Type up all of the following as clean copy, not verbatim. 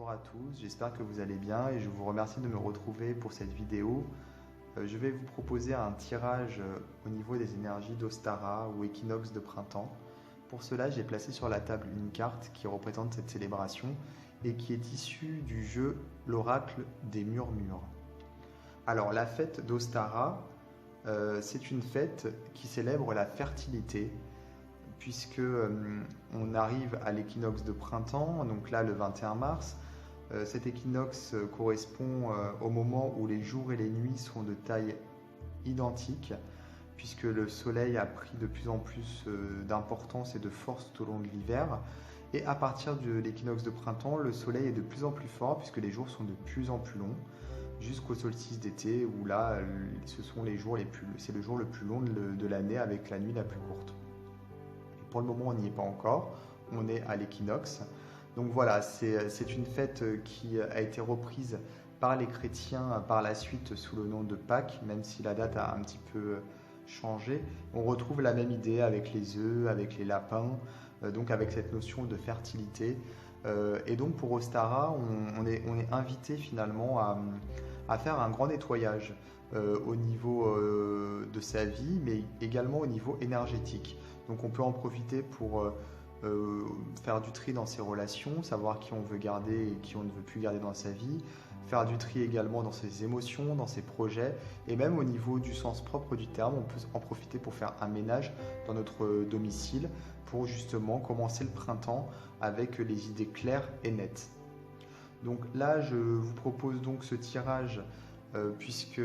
Bonjour à tous, j'espère que vous allez bien et je vous remercie de me retrouver pour cette vidéo. Je vais vous proposer un tirage au niveau des énergies d'Ostara ou équinoxe de printemps. Pour cela, j'ai placé sur la table une carte qui représente cette célébration et qui est issue du jeu L'Oracle des Murmures. Alors, la fête d'Ostara, c'est une fête qui célèbre la fertilité, puisque on arrive à l'équinoxe de printemps, donc là le 21 mars. Cet équinoxe correspond au moment où les jours et les nuits seront de taille identique, puisque le soleil a pris de plus en plus d'importance et de force tout au long de l'hiver. Et à partir de l'équinoxe de printemps, le soleil est de plus en plus fort, puisque les jours sont de plus en plus longs, jusqu'au solstice d'été, où là, ce sont c'est le jour le plus long de l'année, avec la nuit la plus courte. Pour le moment, on n'y est pas encore, on est à l'équinoxe. Donc voilà, c'est une fête qui a été reprise par les chrétiens par la suite sous le nom de Pâques, même si la date a un petit peu changé. On retrouve la même idée avec les œufs, avec les lapins, donc avec cette notion de fertilité. Et donc pour Ostara, on est invité finalement à faire un grand nettoyage au niveau de sa vie, mais également au niveau énergétique. Donc on peut en profiter pour faire du tri dans ses relations, savoir qui on veut garder et qui on ne veut plus garder dans sa vie, faire du tri également dans ses émotions, dans ses projets, et même au niveau du sens propre du terme, on peut en profiter pour faire un ménage dans notre domicile, pour justement commencer le printemps avec les idées claires et nettes. Donc là, je vous propose donc ce tirage puisque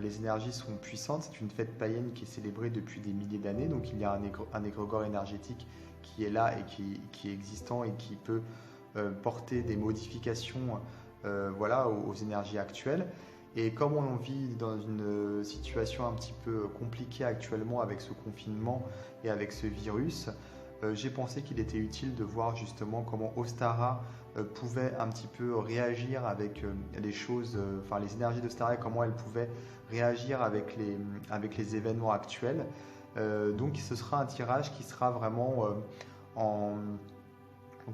les énergies sont puissantes. C'est une fête païenne qui est célébrée depuis des milliers d'années, donc il y a un égrégore énergétique qui est là et qui est existant et qui peut porter des modifications voilà, aux énergies actuelles. Et comme on vit dans une situation un petit peu compliquée actuellement avec ce confinement et avec ce virus, j'ai pensé qu'il était utile de voir justement comment Ostara pouvait un petit peu réagir avec les choses, enfin les énergies d'Ostara, comment elles pouvaient réagir avec les événements actuels. Donc ce sera un tirage qui sera vraiment en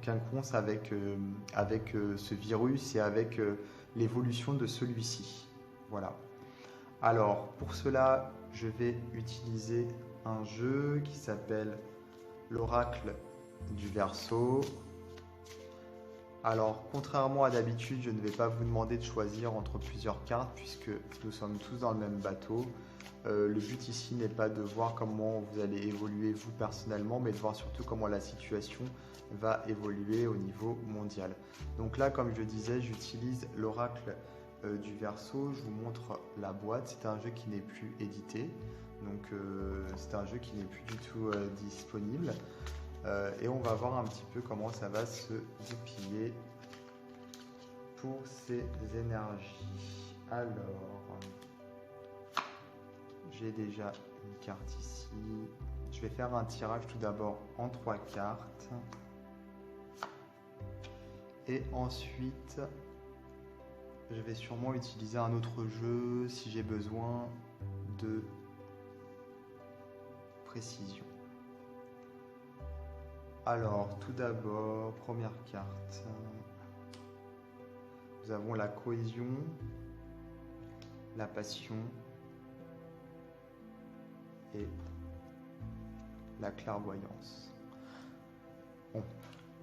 quinconce avec ce virus et avec l'évolution de celui-ci. Voilà. Alors pour cela, je vais utiliser un jeu qui s'appelle l'Oracle du Verseau. Alors, contrairement à d'habitude, je ne vais pas vous demander de choisir entre plusieurs cartes puisque nous sommes tous dans le même bateau. Le but ici n'est pas de voir comment vous allez évoluer vous personnellement, mais de voir surtout comment la situation va évoluer au niveau mondial. Donc là, comme je disais, j'utilise l'Oracle du Verseau. Je vous montre la boîte. C'est un jeu qui n'est plus édité. Donc c'est un jeu qui n'est plus du tout disponible. Et on va voir un petit peu comment ça va se goupiller pour ces énergies. Alors, j'ai déjà une carte ici. Je vais faire un tirage tout d'abord en 3 cartes. Et ensuite, je vais sûrement utiliser un autre jeu si j'ai besoin de précision. Alors, tout d'abord, première carte. Nous avons la cohésion, la passion et la clairvoyance. Bon.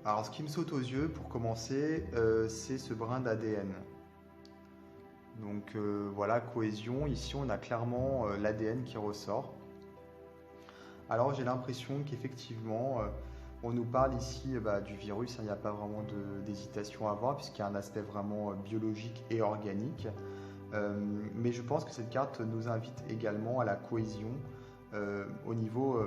Alors, ce qui me saute aux yeux pour commencer, c'est ce brin d'ADN. Donc voilà, cohésion. Ici, on a clairement l'ADN qui ressort. Alors, j'ai l'impression qu'effectivement, on nous parle ici du virus. Il n'y a pas vraiment d'hésitation à avoir puisqu'il y a un aspect vraiment biologique et organique. Mais je pense que cette carte nous invite également à la cohésion au niveau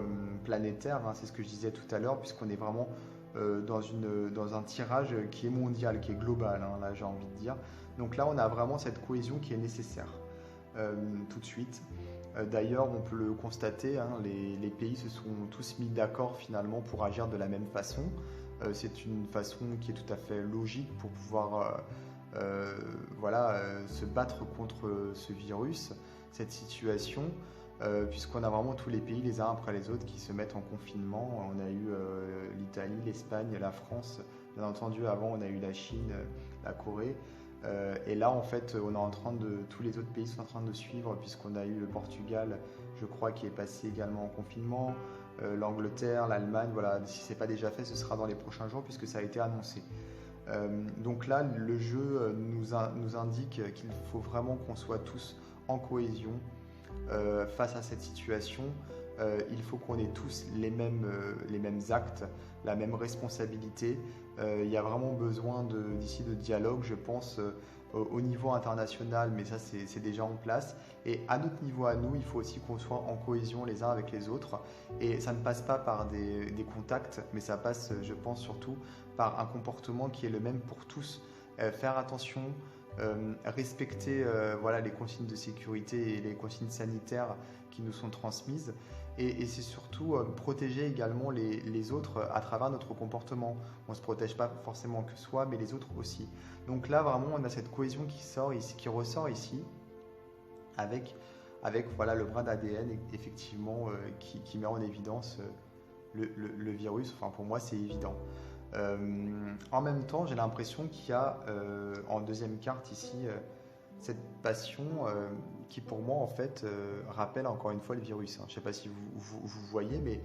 planétaire. C'est ce que je disais tout à l'heure, puisqu'on est vraiment dans un tirage qui est mondial, qui est global, là j'ai envie de dire. Donc là, on a vraiment cette cohésion qui est nécessaire tout de suite. D'ailleurs, on peut le constater, les pays se sont tous mis d'accord finalement pour agir de la même façon. C'est une façon qui est tout à fait logique pour pouvoir se battre contre ce virus, cette situation, puisqu'on a vraiment tous les pays les uns après les autres qui se mettent en confinement. On a eu l'Italie, l'Espagne, la France Bien entendu, avant, on a eu la Chine, la Corée. Et là, en fait, tous les autres pays sont en train de suivre, puisqu'on a eu le Portugal, je crois, qui est passé également en confinement, l'Angleterre, l'Allemagne. Voilà, si ce n'est pas déjà fait, ce sera dans les prochains jours, puisque ça a été annoncé. Donc là, le jeu nous indique qu'il faut vraiment qu'on soit tous en cohésion face à cette situation. Il faut qu'on ait tous les mêmes actes, la même responsabilité. Il y a vraiment besoin d'ici de dialogue, je pense, au niveau international, mais ça c'est déjà en place. Et à notre niveau à nous, il faut aussi qu'on soit en cohésion les uns avec les autres. Et ça ne passe pas par des contacts, mais ça passe, je pense, surtout par un comportement qui est le même pour tous. Faire attention, respecter voilà, les consignes de sécurité et les consignes sanitaires qui nous sont transmises. Et c'est surtout protéger également les autres à travers notre comportement. On ne se protège pas forcément que soi, mais les autres aussi. Donc là, vraiment, on a cette cohésion qui ressort ici, avec voilà, le brin d'ADN, effectivement, qui met en évidence le virus. Enfin, pour moi, c'est évident. En même temps, j'ai l'impression qu'il y a en deuxième carte ici cette passion qui pour moi en fait rappelle encore une fois le virus. Je ne sais pas si vous voyez, mais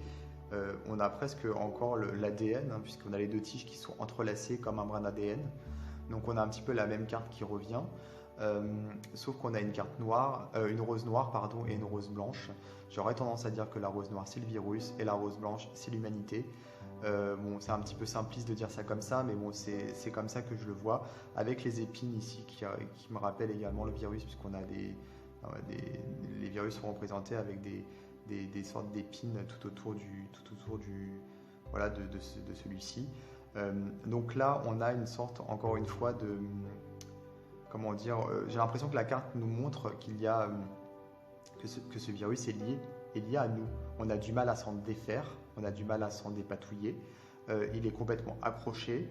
on a presque encore l'ADN, puisqu'on a les deux tiges qui sont entrelacées comme un brin d'ADN. Donc on a un petit peu la même carte qui revient, sauf qu'on a une carte noire, une rose noire pardon, et une rose blanche. J'aurais tendance à dire que la rose noire c'est le virus et la rose blanche c'est l'humanité. Bon, c'est un petit peu simpliste de dire ça comme ça, mais bon, c'est comme ça que je le vois, avec les épines ici qui me rappellent également le virus, puisqu'on a les virus sont représentés avec des sortes d'épines tout autour voilà, de celui-ci. Donc là, on a une sorte, encore une fois, comment dire, j'ai l'impression que la carte nous montre qu'il y a que ce virus est lié à nous. On a du mal à s'en défaire, on a du mal à s'en dépatouiller. Il est complètement accroché.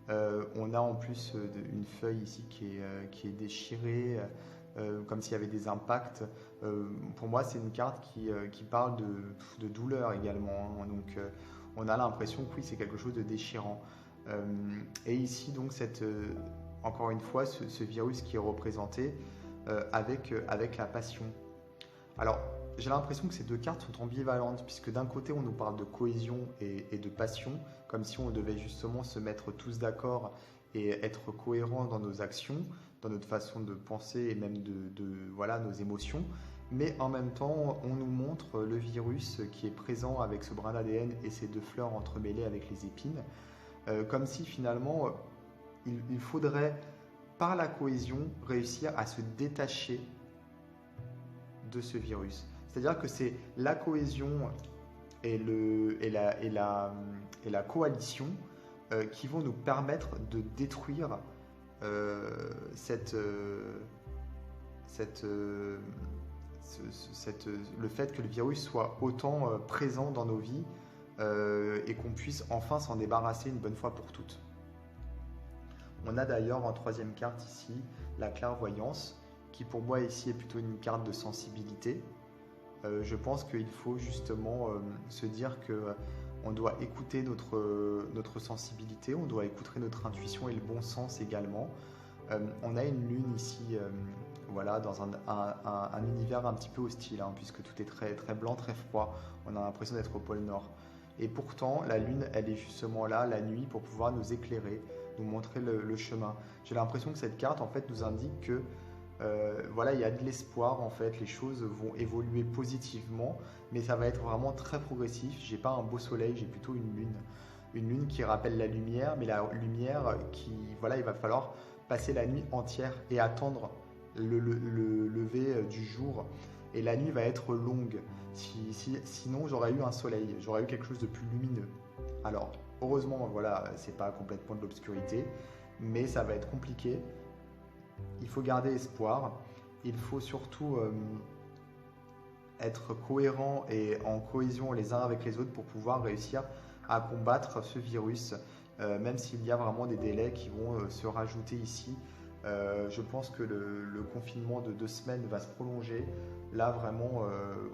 On a en plus une feuille ici qui est déchirée, comme s'il y avait des impacts. Pour moi, c'est une carte qui parle de douleur également. Donc, on a l'impression que oui, c'est quelque chose de déchirant. Et ici, donc, encore une fois, ce virus qui est représenté avec la passion. Alors, j'ai l'impression que ces deux cartes sont ambivalentes, puisque d'un côté, on nous parle de cohésion et de passion, comme si on devait justement se mettre tous d'accord et être cohérents dans nos actions, dans notre façon de penser et même voilà, nos émotions. Mais en même temps, on nous montre le virus qui est présent avec ce brin d'ADN et ces deux fleurs entremêlées avec les épines, comme si finalement, il faudrait, par la cohésion, réussir à se détacher de ce virus. C'est-à-dire que c'est la cohésion et la coalition qui vont nous permettre de détruire le fait que le virus soit autant présent dans nos vies et qu'on puisse enfin s'en débarrasser une bonne fois pour toutes. On a d'ailleurs en troisième carte ici la clairvoyance, qui pour moi ici est plutôt une carte de sensibilité. Je pense qu'il faut justement se dire que on doit écouter notre sensibilité, on doit écouter notre intuition et le bon sens également. On a une lune ici, voilà, dans un univers un petit peu hostile, puisque tout est très, très blanc, très froid. On a l'impression d'être au pôle Nord. Et pourtant, la lune, elle est justement là, la nuit, pour pouvoir nous éclairer, nous montrer le chemin. J'ai l'impression que cette carte, en fait, nous indique que voilà, il y a de l'espoir, en fait, les choses vont évoluer positivement, mais ça va être vraiment très progressif. J'ai pas un beau soleil, j'ai plutôt une lune qui rappelle la lumière, mais la lumière qui, voilà, il va falloir passer la nuit entière et attendre le lever du jour, et la nuit va être longue. Sinon, j'aurais eu un soleil, j'aurais eu quelque chose de plus lumineux. Alors, heureusement, voilà, c'est pas complètement de l'obscurité, mais ça va être compliqué. Il faut garder espoir, il faut surtout être cohérent et en cohésion les uns avec les autres pour pouvoir réussir à combattre ce virus, même s'il y a vraiment des délais qui vont se rajouter ici. Je pense que le confinement de 2 semaines va se prolonger. Là, vraiment,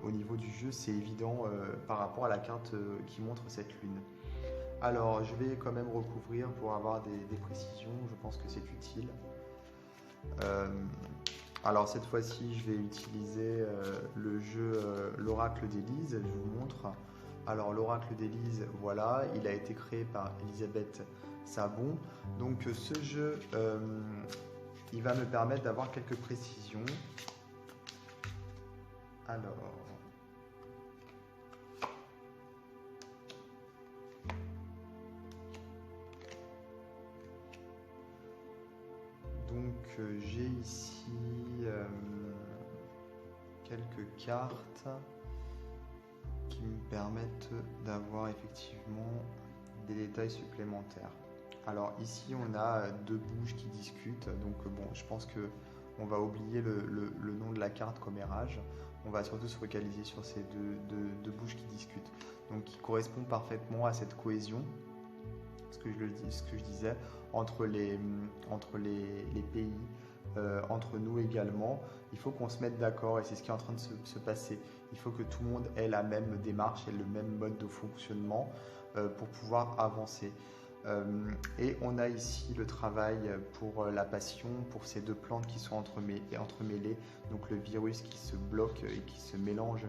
au niveau du jeu, c'est évident par rapport à la carte qui montre cette lune. Alors, je vais quand même recouvrir pour avoir des précisions, je pense que c'est utile. Euh, alors, cette fois-ci, je vais utiliser le jeu l'Oracle d'Élise, je vous montre. Alors, l'Oracle d'Élise, voilà, il a été créé par Elisabeth Sabon. Donc, ce jeu, il va me permettre d'avoir quelques précisions. Alors, j'ai ici quelques cartes qui me permettent d'avoir effectivement des détails supplémentaires. Alors ici on a deux bouges qui discutent, donc bon, je pense que on va oublier le nom de la carte commérage. On va surtout se focaliser sur ces deux bouges qui discutent, donc qui correspondent parfaitement à cette cohésion, ce que je disais, entre les pays, entre nous également. Il faut qu'on se mette d'accord et c'est ce qui est en train de se passer. Il faut que tout le monde ait la même démarche et le même mode de fonctionnement pour pouvoir avancer. Et on a ici le travail pour la passion, pour ces deux plantes qui sont entremêlées, donc le virus qui se bloque et qui se mélange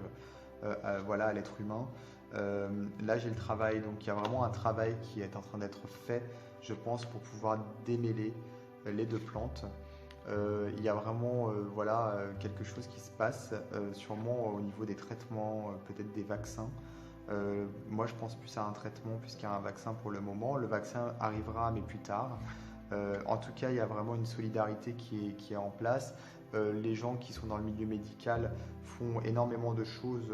voilà, à l'être humain. Là j'ai le travail, donc il y a vraiment un travail qui est en train d'être fait, je pense, pour pouvoir démêler les deux plantes. Il y a vraiment voilà, quelque chose qui se passe, sûrement au niveau des traitements, peut-être des vaccins. Moi je pense plus à un traitement plus qu'à un vaccin pour le moment. Le vaccin arrivera mais plus tard. En tout cas il y a vraiment une solidarité qui est en place. Les gens qui sont dans le milieu médical font énormément de choses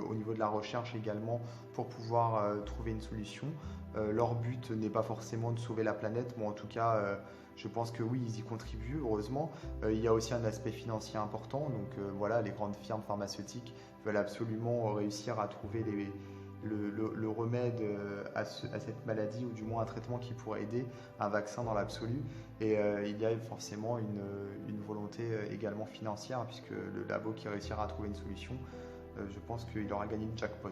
au niveau de la recherche également pour pouvoir trouver une solution. Leur but n'est pas forcément de sauver la planète, mais en tout cas je pense que oui, ils y contribuent, heureusement. Il y a aussi un aspect financier important, donc voilà, les grandes firmes pharmaceutiques veulent absolument réussir à trouver le remède à cette maladie, ou du moins un traitement qui pourrait aider, un vaccin dans l'absolu. Et il y a forcément une volonté également financière, hein, puisque le labo qui réussira à trouver une solution, je pense qu'il aura gagné le jackpot.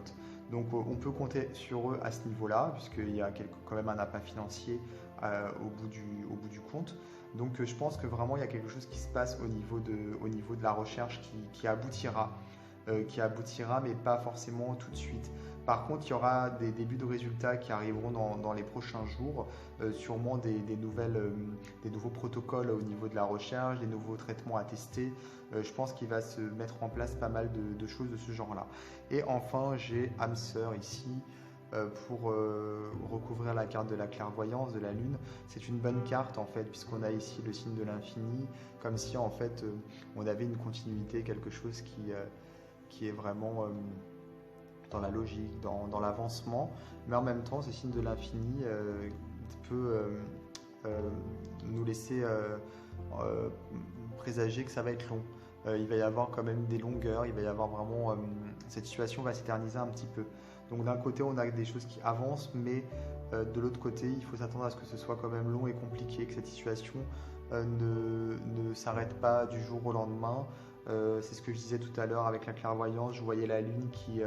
Donc on peut compter sur eux à ce niveau-là, puisqu'il y a quand même un appât financier au bout du compte. Donc je pense que vraiment il y a quelque chose qui se passe au niveau de la recherche qui aboutira, mais pas forcément tout de suite. Par contre, il y aura des débuts de résultats qui arriveront dans les prochains jours, sûrement des nouveaux protocoles au niveau de la recherche, des nouveaux traitements à tester. Je pense qu'il va se mettre en place pas mal de choses de ce genre-là. Et enfin, j'ai âme sœur ici pour recouvrir la carte de la clairvoyance de la lune. C'est une bonne carte en fait, puisqu'on a ici le signe de l'infini, comme si en fait on avait une continuité, quelque chose qui est vraiment dans la logique, dans l'avancement, mais en même temps ce signe de l'infini peut nous laisser présager que ça va être long. Il va y avoir quand même des longueurs, il va y avoir vraiment cette situation va s'éterniser un petit peu. Donc d'un côté on a des choses qui avancent, mais de l'autre côté il faut s'attendre à ce que ce soit quand même long et compliqué, que cette situation ne s'arrête pas du jour au lendemain. C'est ce que je disais tout à l'heure avec la clairvoyance, je voyais la lune qui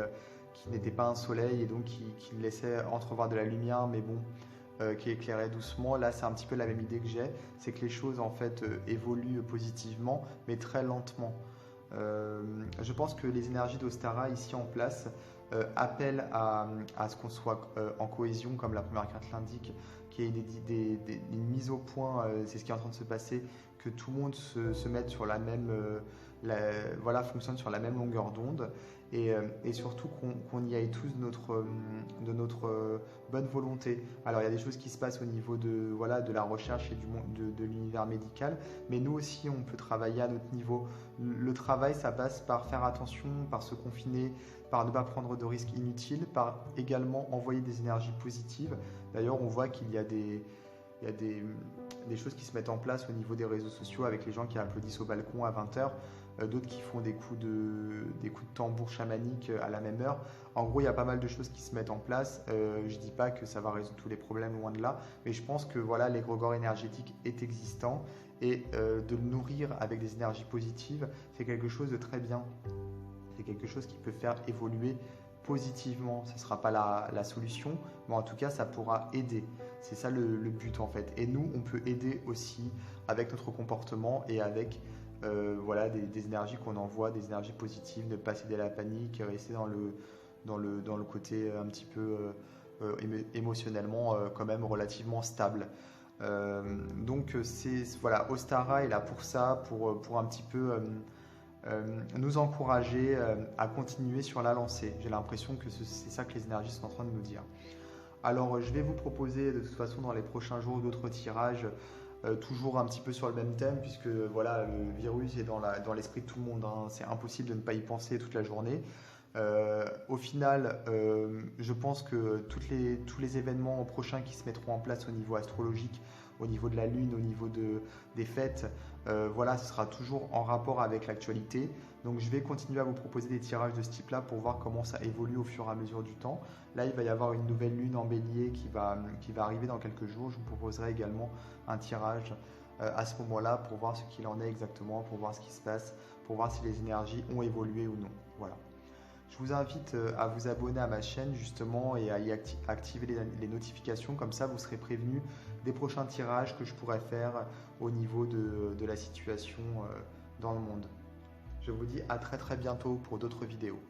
n'était pas un soleil et donc qui laissait entrevoir de la lumière, mais bon, qui éclairait doucement. Là, c'est un petit peu la même idée que j'ai, c'est que les choses en fait évoluent positivement, mais très lentement. Je pense que les énergies d'Ostara ici en place appellent à ce qu'on soit en cohésion, comme la première carte l'indique, qu'il y ait une mise au point, c'est ce qui est en train de se passer, que tout le monde se mette sur la même, voilà, fonctionne sur la même longueur d'onde, et surtout qu'on y aille tous de notre bonne volonté. Alors il y a des choses qui se passent au niveau voilà, de la recherche et de l'univers médical, mais nous aussi on peut travailler à notre niveau. Le travail, ça passe par faire attention, par se confiner, par ne pas prendre de risques inutiles, par également envoyer des énergies positives. D'ailleurs on voit qu'il y a des choses qui se mettent en place au niveau des réseaux sociaux, avec les gens qui applaudissent au balcon à 20h, d'autres qui font des coups de tambour chamanique à la même heure. En gros, il y a pas mal de choses qui se mettent en place. Je dis pas que ça va résoudre tous les problèmes, loin de là, mais je pense que voilà, l'égrégore énergétique est existant, et de le nourrir avec des énergies positives, c'est quelque chose de très bien. C'est quelque chose qui peut faire évoluer positivement, ce ne sera pas la solution, mais en tout cas, ça pourra aider. C'est ça le but en fait. Et nous, on peut aider aussi avec notre comportement et avec voilà, des énergies qu'on envoie, des énergies positives, ne pas céder à la panique, rester dans le côté un petit peu émotionnellement quand même relativement stable. Donc voilà, Ostara est là pour ça, pour un petit peu nous encourager à continuer sur la lancée. J'ai l'impression que c'est ça que les énergies sont en train de nous dire. Alors je vais vous proposer de toute façon dans les prochains jours d'autres tirages, toujours un petit peu sur le même thème, puisque voilà, le virus est dans l'esprit de tout le monde, hein. C'est impossible de ne pas y penser toute la journée. Au final, je pense que tous les événements prochains qui se mettront en place au niveau astrologique, au niveau de la Lune, au niveau des fêtes, voilà, ce sera toujours en rapport avec l'actualité. Donc je vais continuer à vous proposer des tirages de ce type-là pour voir comment ça évolue au fur et à mesure du temps. Là, il va y avoir une nouvelle Lune en Bélier qui va arriver dans quelques jours. Je vous proposerai également un tirage à ce moment-là pour voir ce qu'il en est exactement, pour voir ce qui se passe, pour voir si les énergies ont évolué ou non. Voilà. Je vous invite à vous abonner à ma chaîne justement et à y activer les notifications, comme ça vous serez prévenu des prochains tirages que je pourrais faire au niveau de la situation dans le monde. Je vous dis à très bientôt pour d'autres vidéos.